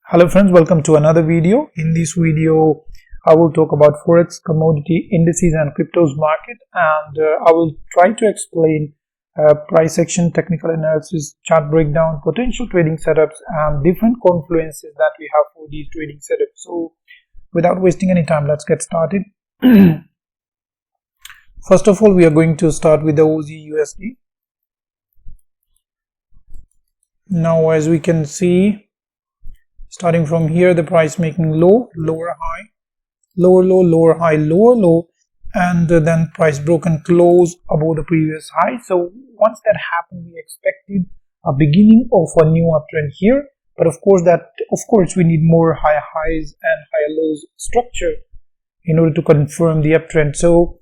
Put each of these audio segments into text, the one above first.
Hello friends, welcome to another video. In this video, I will talk about Forex, commodity, indices and cryptos market, and I will try to explain price action, technical analysis, chart breakdown, potential trading setups and different confluences that we have for these trading setups. So without wasting any time, let's get started. First of all, we are going to start with the AUDUSD. Now as we can see, starting from here, the price making low, lower high, lower low, lower high, lower low, and then price broken close above the previous high. So once that happened, we expected a beginning of a new uptrend here, but of course we need more high highs and higher lows structure in order to confirm the uptrend. So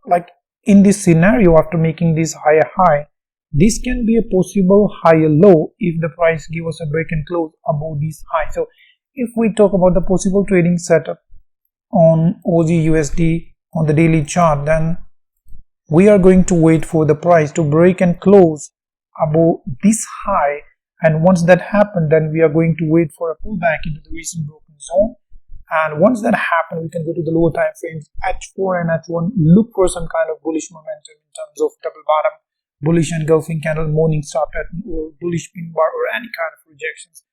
like in this scenario, after making this higher high, this can be a possible higher low if the price gives us a break and close above this high. So if we talk about the possible trading setup on AUDUSD on the daily chart, then we are going to wait for the price to break and close above this high, and once that happens, then we are going to wait for a pullback into the recent broken zone. And once that happens, we can go to the lower time frames H4 and H1, look for some kind of bullish momentum in terms of double bottom, bullish engulfing candle, morning star pattern, or bullish pin bar, or any kind of rejections.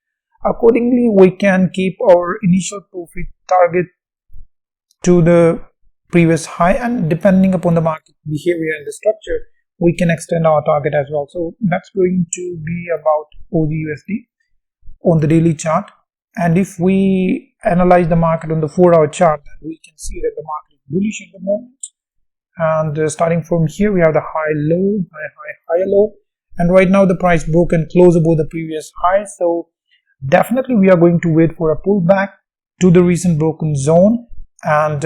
Accordingly, we can keep our initial profit target to the previous high, and depending upon the market behavior and the structure, we can extend our target as well. So that's going to be about AUDUSD on the daily chart. And if we analyze the market on the 4-hour chart, then we can see that the market is bullish at the moment. And starting from here, we have the high low, high low, and right now the price broke and closed above the previous high. So definitely we are going to wait for a pullback to the recent broken zone, and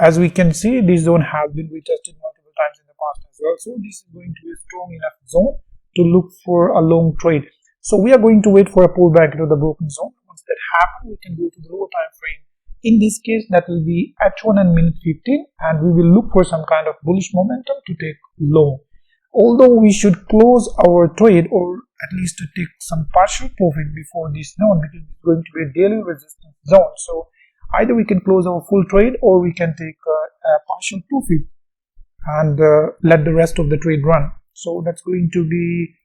as we can see, this zone has been retested multiple times in the past as well. So this is going to be a strong enough zone to look for a long trade. So we are going to wait for a pullback to the broken zone. Once that happens, we can go to the lower time frame. In this case, that will be H1 and minute 15, and we will look for some kind of bullish momentum to take low. Although we should close our trade, or at least to take some partial profit before this zone, because it's going to be a daily resistance zone. So either we can close our full trade, or we can take a partial profit and let the rest of the trade run. So that's going to be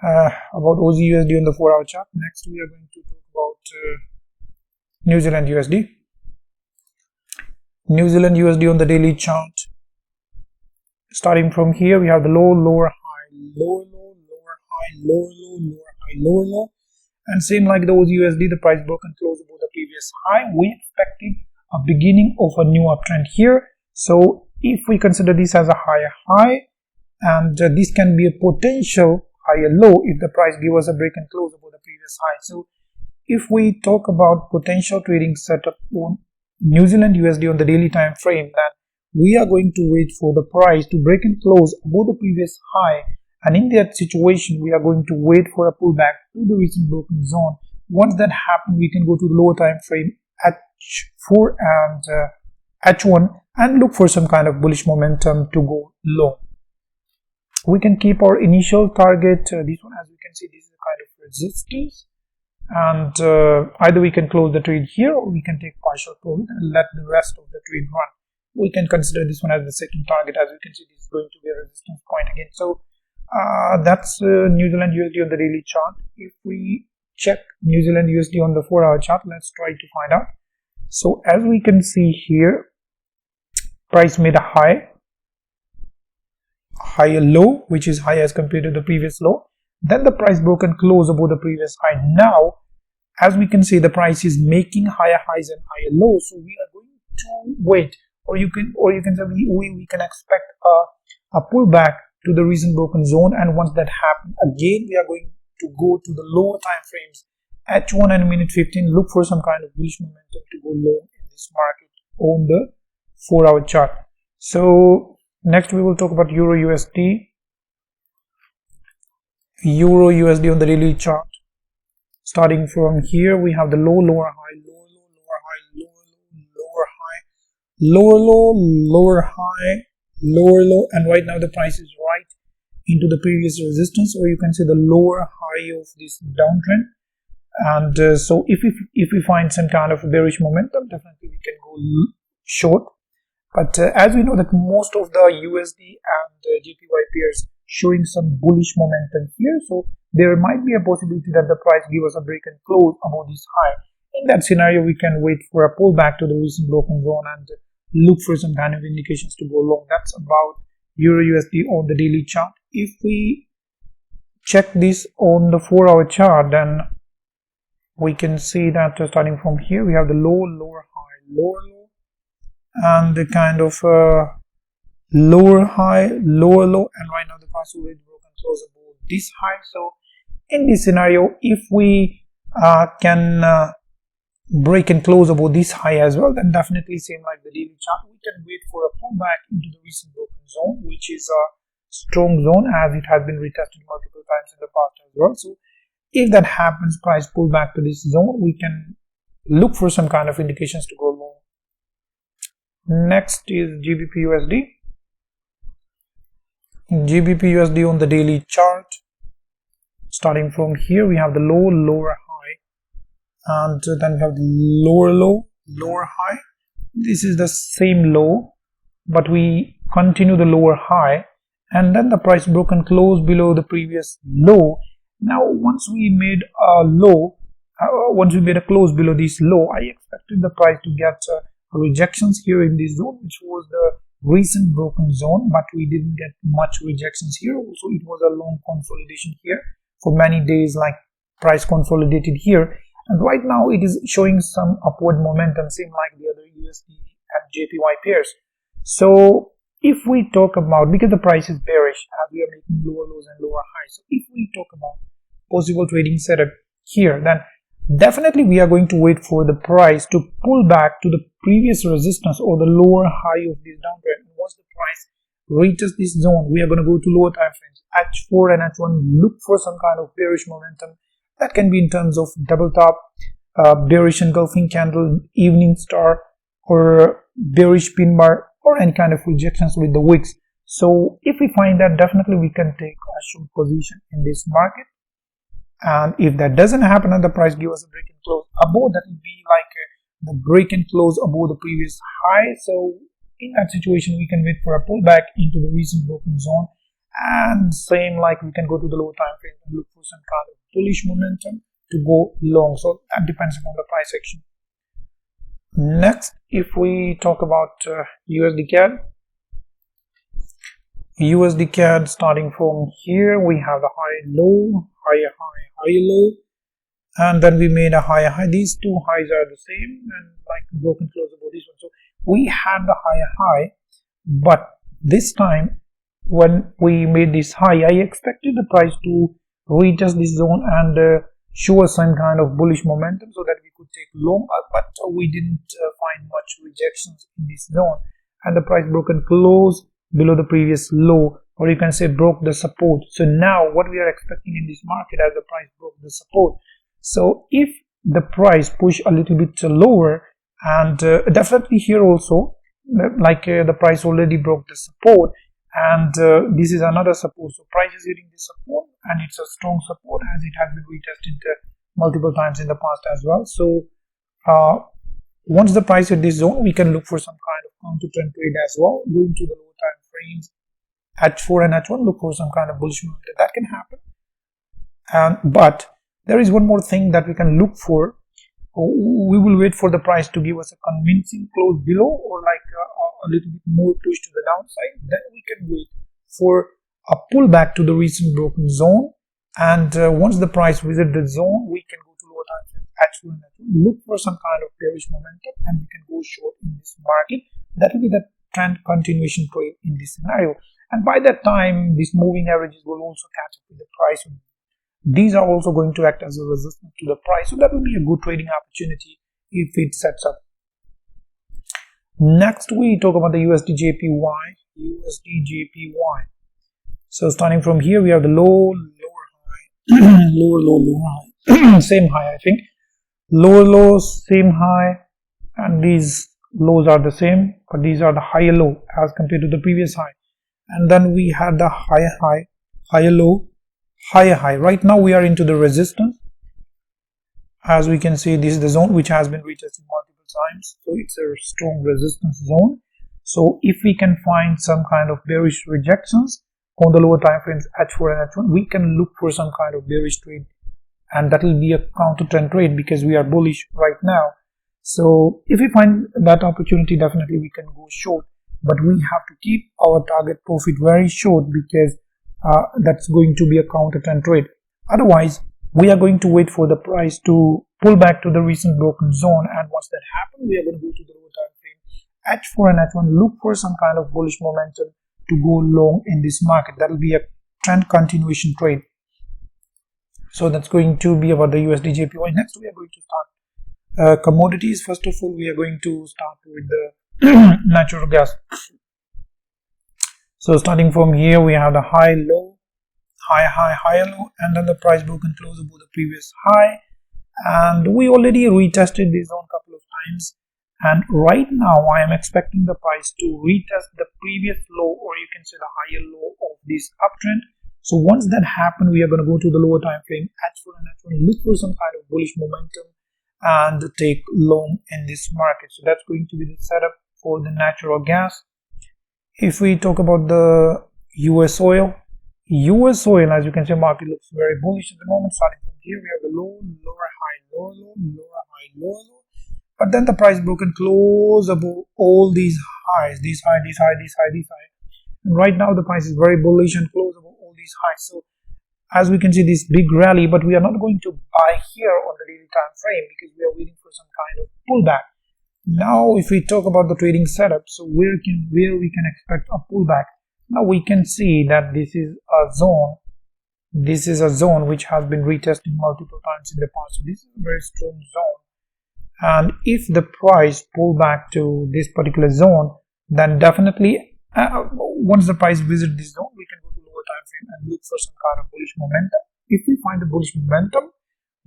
about AUDUSD on the 4-hour chart. Next, we are going to talk about New Zealand USD. New Zealand USD on the daily chart. Starting from here, we have the low, lower, high, lower, low, lower, high, lower, low, lower, high, lower, low, and same like the AUDUSD, the price broke and closed above the previous high. We expected a beginning of a new uptrend here. So if we consider this as a higher high, and this can be a potential higher low if the price gives us a break and close above the previous high. So if we talk about potential trading setup on New Zealand USD on the daily time frame, then we are going to wait for the price to break and close above the previous high, and in that situation we are going to wait for a pullback to the recent broken zone. Once that happens, we can go to the lower time frame H4 and H1 and look for some kind of bullish momentum to go low. We can keep our initial target, this one, as we can see, this is a kind of resistance, and either we can close the trade here, or we can take partial profit and let the rest of the trade run. We can consider this one as the second target. As you can see, this is going to be a resistance point again. So that's New Zealand USD on the daily chart. If we check New Zealand USD on the 4-hour chart, let's try to find out. So as we can see here, price made a higher low, which is high as compared to the previous low. Then the price broke and closed above the previous high. Now, as we can see, the price is making higher highs and higher lows. So we are going to wait, or you can say we can expect a pullback to the recent broken zone. And once that happens, again we are going to go to the lower time frames H1 and minute 15. Look for some kind of bullish momentum to go low in this market on the 4-hour chart. So next we will talk about EURUSD. EURUSD on the daily chart. Starting from here, we have the low, lower, high, lower, low, lower, high, lower, low, lower, high, lower, low, lower, high, lower, low, and right now the price is right into the previous resistance, or you can say the lower high of this downtrend, And so if we find some kind of bearish momentum, definitely we can go short. But as we know that most of the USD and JPY pairs showing some bullish momentum here, so there might be a possibility that the price give us a break and close above this high. In that scenario, we can wait for a pullback to the recent broken zone and look for some kind of indications to go long. That's about EURUSD on the daily chart. If we check this on the 4-hour chart, then we can see that starting from here, we have the low, lower, high, lower, low, and the kind of lower high, lower low, and right now the price already broken close above this high. So in this scenario, if we can break and close above this high as well, then definitely same like the daily chart, we can wait for a pullback into the recent broken zone, which is a strong zone as it has been retested multiple times in the past as well. So if that happens, price pull back to this zone, we can look for some kind of indications to go long. Next is GBPUSD. GBPUSD on the daily chart. Starting from here, we have the low, lower, high, and then we have the lower low, lower high. This is the same low, but we continue the lower high, and then the price broken close below the previous low. Now once we made a low, once we made a close below this low, I expected the price to get rejections here in this zone, which was the recent broken zone, but we didn't get much rejections here. Also, it was a long consolidation here for many days, like price consolidated here, and right now it is showing some upward momentum, same like the other USD and JPY pairs. So if we talk about, because the price is bearish as we are making lower lows and lower highs, so if we talk about possible trading setup here, then definitely we are going to wait for the price to pull back to the previous resistance or the lower high of this downtrend. Once the price reaches this zone, we are going to go to lower time frames, H4 and H1, look for some kind of bearish momentum. That can be in terms of double top, bearish engulfing candle, evening star, or bearish pin bar, or any kind of rejections with the wicks. So if we find that, definitely we can take a short position in this market. And if that doesn't happen and the price gives us a break and close above, that will be like the break and close above the previous high. So in that situation, we can wait for a pullback into the recent broken zone, and same like we can go to the lower time frame and look for some kind of bullish momentum to go long. So that depends upon the price action. Next, if we talk about USDCAD, USDCAD, starting from here, we have the high, low, higher, high, higher, low, and then we made a higher high. These two highs are the same and like broken close above this one. So we had the higher high, but this time when we made this high, I expected the price to retest this zone and show us some kind of bullish momentum so that we could take long, but we didn't find much rejections in this zone, and the price broken close below the previous low, or you can say broke the support. So now what we are expecting in this market as the price broke the support. So if the price push a little bit lower, and definitely here also like the price already broke the support, and this is another support. So price is hitting this support, and it's a strong support as it has been retested multiple times in the past as well. So once the price hit this zone, we can look for some kind of counter trend trade as well, going to the lower time frames H4 and H1, look for some kind of bullish momentum. That can happen. But there is one more thing that we can look for. We will wait for the price to give us a convincing close below, or like a little bit more push to the downside. Then we can wait for a pullback to the recent broken zone, and once the price visits the zone, we can go to lower time frames H1 and H1, look for some kind of bearish momentum, and we can go short in this market. That will be the trend continuation trade in this scenario, and by that time these moving averages will also catch up with the price. These are also going to act as a resistance to the price, so that will be a good trading opportunity if it sets up. Next, we talk about the USDJPY. USDJPY. So starting from here, we have the low, lower high, lower low, lower high, same high I think, lower low, same high, and these lows are the same, but these are the higher low as compared to the previous high. And then we had the higher high, higher low, higher high. Right now we are into the resistance, As we can see, this is the zone which has been retested multiple times, so it's a strong resistance zone. So if we can find some kind of bearish rejections on the lower time frames H4 and H1, we can look for some kind of bearish trade, and that will be a counter trend trade because we are bullish right now. So if we find that opportunity, definitely we can go short, but we have to keep our target profit very short because that's going to be a counter trend trade. Otherwise, we are going to wait for the price to pull back to the recent broken zone, and once that happens, we are going to go to the lower time frame H4 and H1, look for some kind of bullish momentum to go long in this market. That will be a trend continuation trade. So that's going to be about the USDJPY. Next, we are going to start commodities. First of all, we are going to start with the natural gas. So starting from here, we have the high, low, high, high, higher, low, and then the price broken close above the previous high. And we already retested this zone a couple of times. And right now, I am expecting the price to retest the previous low, or you can say the higher low of this uptrend. So once that happens, we are going to go to the lower time frame H4 and H1, look for some kind of bullish momentum and take long in this market. So that's going to be the setup for the natural gas. If we talk about the US oil, as you can see, market looks very bullish at the moment. Starting from here, we have the low, lower, high, lower, low, lower, high, lower, low. But then the price broken close above all these highs, this high, this high, this high, this high. And right now the price is very bullish and close above all these highs. So as we can see, this big rally, but we are not going to buy here on the daily time frame because we are waiting for some kind of pullback. Now if we talk about the trading setup, so where we can expect a pullback. Now we can see that this is a zone. This is a zone which has been retested multiple times in the past. So this is a very strong zone. And if the price pull back to this particular zone, then definitely once the price visits this zone, we can go to lower time frame and look for some kind of bullish momentum. If we find the bullish momentum,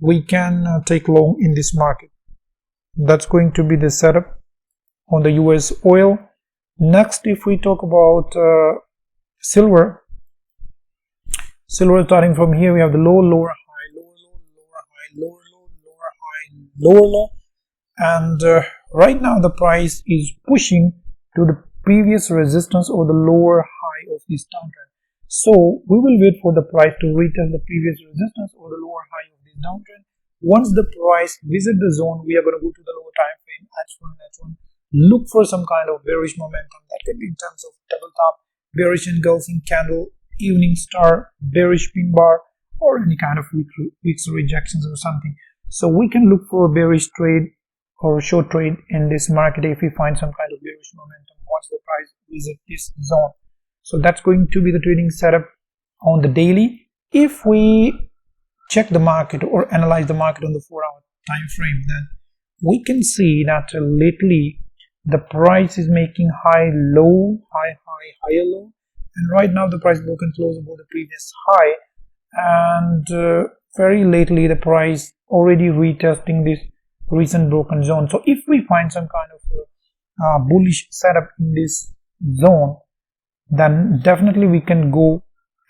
we can take long in this market. That's going to be the setup on the US oil. Next, if we talk about silver, starting from here, we have the low, lower, high, lower, low, lower, high, lower, low, lower, high, lower, low. And right now the price is pushing to the previous resistance or the lower high of this downtrend. So we will wait for the price to retest the previous resistance or the lower high of this downtrend. Once the price visits the zone, we are going to go to the lower time frame H4 and H1, look for some kind of bearish momentum. That can be in terms of double top, bearish engulfing candle, evening star, bearish pin bar, or any kind of week's rejections or something. So we can look for a bearish trade or short trade in this market if we find some kind of bearish momentum once the price visits this zone. So that's going to be the trading setup on the daily. If we check the market or analyze the market on the 4-hour time frame, then we can see that lately the price is making high, low, high, high, higher, low, and right now the price broken close above the previous high, and very lately the price already retesting this recent broken zone. So if we find some kind of bullish setup in this zone, then definitely we can go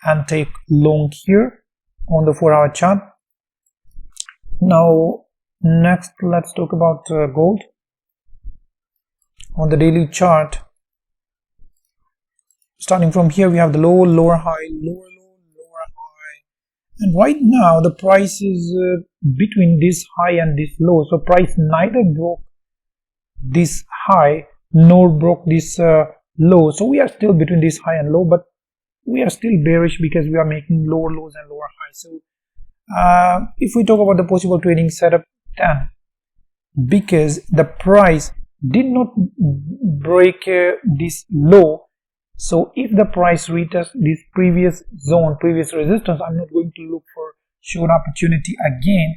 and take long here on the 4-hour chart. Now next, let's talk about gold on the daily chart. Starting from here, we have the low, lower, high, lower, low, lower, high, and right now the price is between this high and this low. So price neither broke this high nor broke this low. So we are still between this high and low, but we are still bearish because we are making lower lows and lower highs. So if we talk about the possible trading setup, then because the price did not break this low, so if the price retests this previous zone, previous resistance, I'm not going to look for short opportunity again,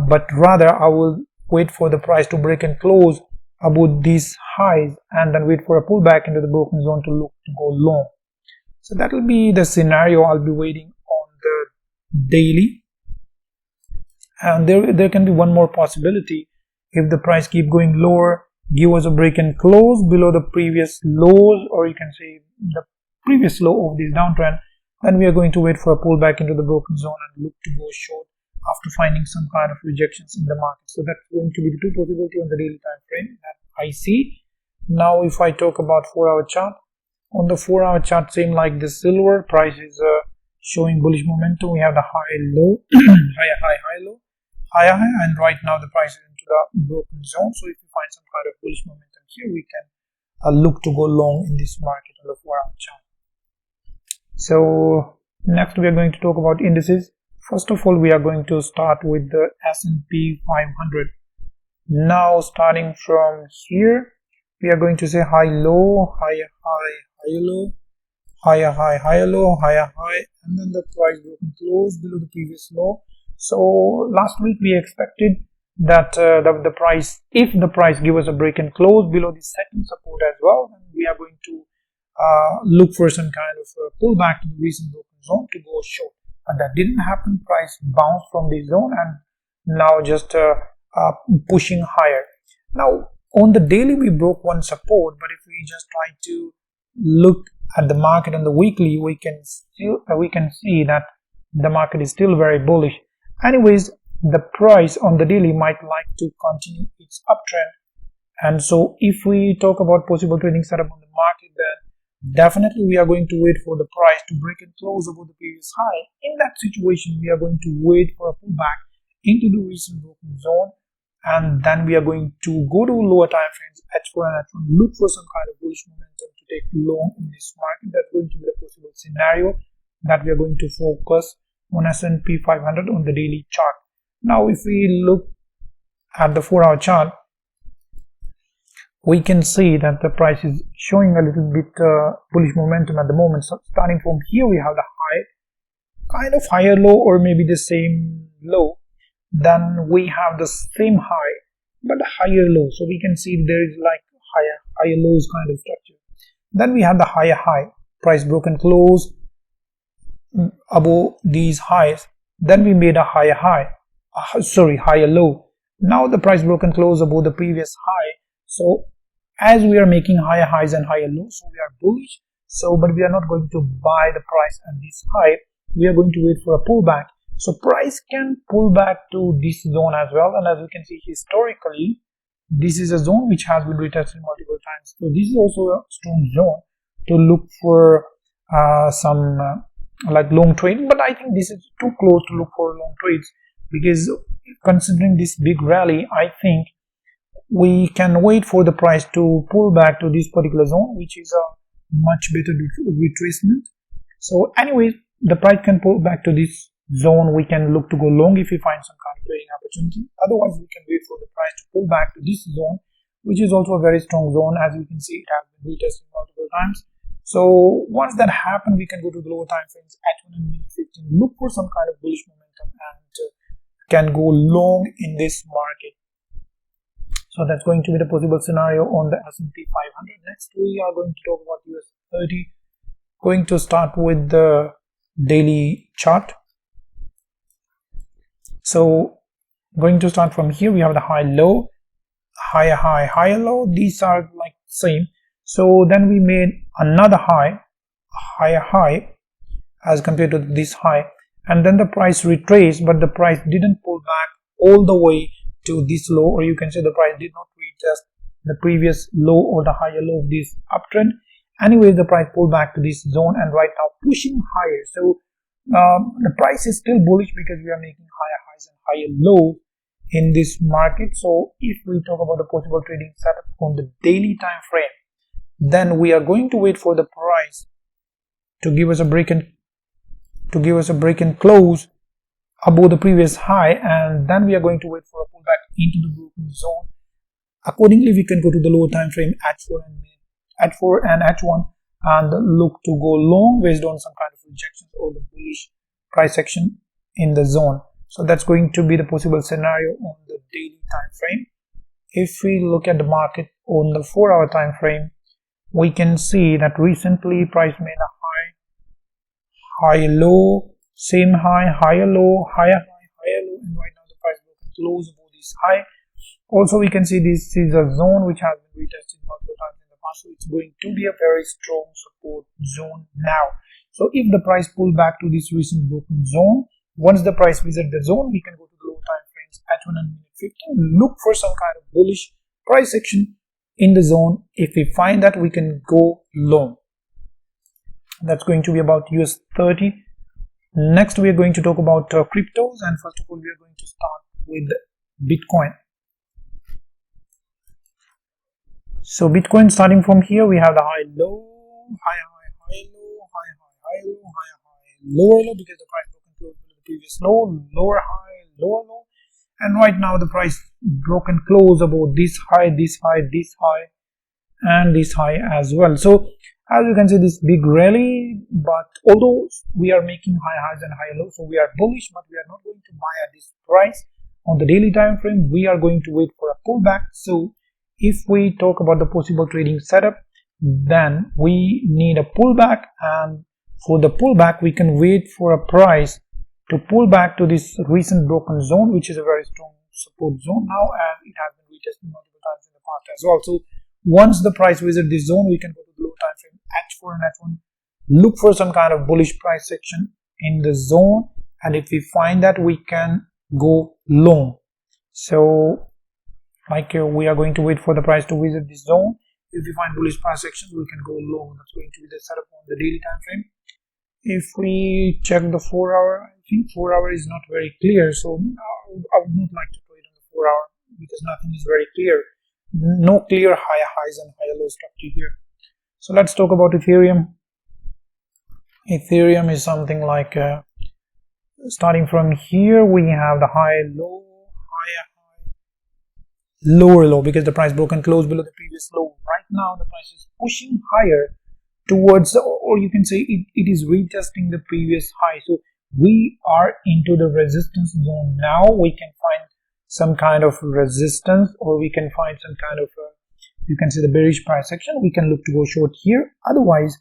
but rather I will wait for the price to break and close above these highs and then wait for a pullback into the broken zone to look to go long. So that will be the scenario I'll be waiting on the daily. And there can be one more possibility. If the price keep going lower, give us a break and close below the previous lows, or you can say the previous low of this downtrend, then we are going to wait for a pullback into the broken zone and look to go short after finding some kind of rejections in the market. So that's going to be the two possibilities on the daily time frame that I see. Now if I talk about 4-hour chart, on the 4-hour chart, same like the silver, price is showing bullish momentum. We have the high low, high low, high, and right now the price is into the broken zone. So if you find some kind of bullish momentum here, we can look to go long in this market on the 4-hour chart. So next we are going to talk about indices. First of all, we are going to start with the S&P 500. Now starting from here, we are going to say high low, higher low, higher low, higher high, and then the price broken close below the previous low. So last week we expected that the price, if the price give us a break and close below the second support as well, then we are going to look for some kind of pullback to the recent broken zone to go short. And that didn't happen. Price bounced from the zone and now just pushing higher. Now on the daily we broke one support, but if we just try to look at the market on the weekly, we can see that the market is still very bullish. Anyways, the price on the daily might like to continue its uptrend, and so if we talk about possible trading setup on the market, then definitely we are going to wait for the price to break and close above the previous high. In that situation, we are going to wait for a pullback into the recent broken zone, and then we are going to go to lower time frames H4 and H1, look for some kind of bullish momentum to take long in this market. That's going to be the possible scenario that we are going to focus on S&P 500 on the daily chart. Now if we look at the 4-hour chart, we can see that the price is showing a little bit bullish momentum at the moment. So starting from here, we have the high, kind of higher low, or maybe the same low. Then we have the same high but higher low. So we can see there is like higher lows kind of structure. Then we have the higher high, price broken close above these highs. Then we made a higher low. Now the price broken close above the previous high. So as we are making higher highs and higher lows, so we are bullish. So but we are not going to buy the price at this high. We are going to wait for a pullback. So price can pull back to this zone as well, and as we can see historically, this is a zone which has been retested multiple times. So this is also a strong zone to look for some like long trade, but I think this is too close to look for long trades, because considering this big rally, I think we can wait for the price to pull back to this particular zone, which is a much better retracement. So anyways, the price can pull back to this zone. We can look to go long if we find some kind of trading opportunity. Otherwise, we can wait for the price to pull back to this zone, which is also a very strong zone. As you can see, it has been retested multiple times. So once that happens, we can go to the lower time frames H1 and mini 15, look for some kind of bullish momentum, and can go long in this market. So that's going to be the possible scenario on the S&P 500. Next, we are going to talk about US30. Going to start with the daily chart. So going to start from here, we have the high low, higher high, higher low. These are like same. So then we made another high, higher high as compared to this high, and then the price retraced, but the price didn't pull back all the way to this low, or you can say the price did not retest the previous low or the higher low of this uptrend. Anyway, the price pulled back to this zone and right now pushing higher. So the price is still bullish because we are making higher highs and higher lows in this market. So if we talk about the possible trading setup on the daily time frame, then we are going to wait for the price to give us a break and close above the previous high, and then we are going to wait for a pullback into the broken zone. Accordingly, we can go to the lower time frame H4 and H1 and look to go long based on some kind of rejections or the bullish price action in the zone. So that's going to be the possible scenario on the daily time frame. If we look at the market on the 4-hour time frame, we can see that recently price made a high low, same high, higher low, higher high, higher low, and right now the price broken close above this high. Also, we can see this is a zone which has been retested multiple times in the past, so it's going to be a very strong support zone now. So if the price pull back to this recent broken zone, Once the price visits the zone, we can go to the lower time frames at 1 and minute 15, look for some kind of bullish price action in the zone. If we find that, we can go long. That's going to be about USDCAD. Next, we are going to talk about cryptos, and first of all, we are going to start with Bitcoin. So Bitcoin, starting from here, we have the high low, high high high low, high high high low, high high lower low, because the price broken close below the previous low, lower high, lower low, and right now the price broken close about this high, this high, this high, and this high as well. So as you can see, this big rally, but although we are making high highs and high lows, so we are bullish, but we are not going to buy at this price. On the daily time frame, we are going to wait for a pullback. So if we talk about the possible trading setup, then we need a pullback, and for the pullback we can wait for a price to pull back to this recent broken zone, which is a very strong support zone now, and it has been retested multiple times in the past as well. So once the price visits this zone, we can go to the low time frame H4 and H1, look for some kind of bullish price action in the zone, and if we find that, we can go long. So like we are going to wait for the price to visit this zone. If we find bullish price action, we can go long. That's going to be the setup on the daily time frame. If we check the 4 hour, I think 4 hour is not very clear, so I would not like to trade on the 4 hour because nothing is very clear. No clear high highs and high low structure here. So let's talk about Ethereum. Ethereum is something like starting from here, we have the high low, high high, lower low, because the price broken close below the previous low. Right now the price is pushing higher towards, or you can say it is retesting the previous high. So we are into the resistance zone now. We can find some kind of resistance, or we can find some kind of you can see the bearish price action. We can look to go short here. Otherwise,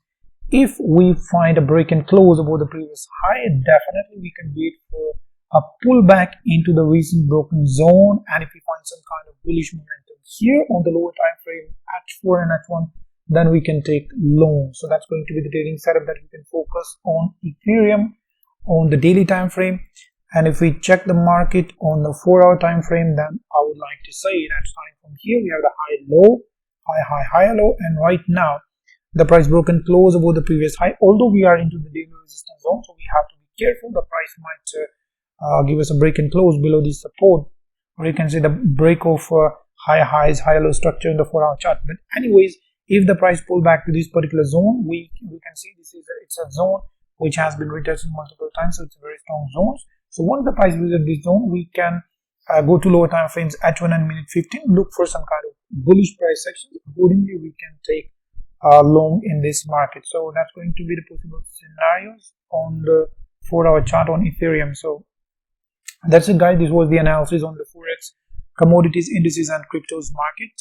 if we find a break and close above the previous high, definitely we can wait for a pullback into the recent broken zone, and if we find some kind of bullish momentum here on the lower time frame H4 and H1, then we can take long. So that's going to be the trading setup that we can focus on Ethereum on the daily time frame. And if we check the market on the 4 hour time frame, then I would like to say that starting from here, we have the high low, high high high low, and right now the price broken close above the previous high. Although we are into the daily resistance zone, so we have to be careful. The price might give us a break and close below this support, or you can see the break of high highs, high low structure in the 4 hour chart. But anyways, if the price pull back to this particular zone, we can see this is it's a zone which has been retested multiple times, so it's a very strong zone. So once the price visits this zone, we can go to lower time frames H1 and minute 15, look for some kind of bullish price action. Accordingly, we can take long in this market. So that's going to be the possible scenarios on the 4 hour chart on Ethereum. So that's it, guys. This was the analysis on the Forex, commodities, indices and cryptos market,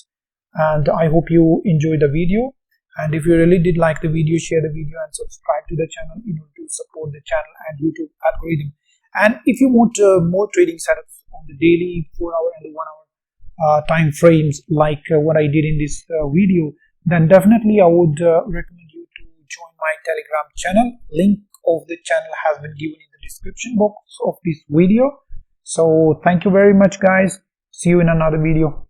and I hope you enjoyed the video. And if you really did like the video, share the video and subscribe to the channel in order to support the channel and YouTube algorithm. And if you want more trading setups on the daily, 4 hour and the 1 hour time frames like what I did in this video, then definitely I would recommend you to join my Telegram channel. Link of the channel has been given in the description box of this video. So thank you very much, guys. See you in another video.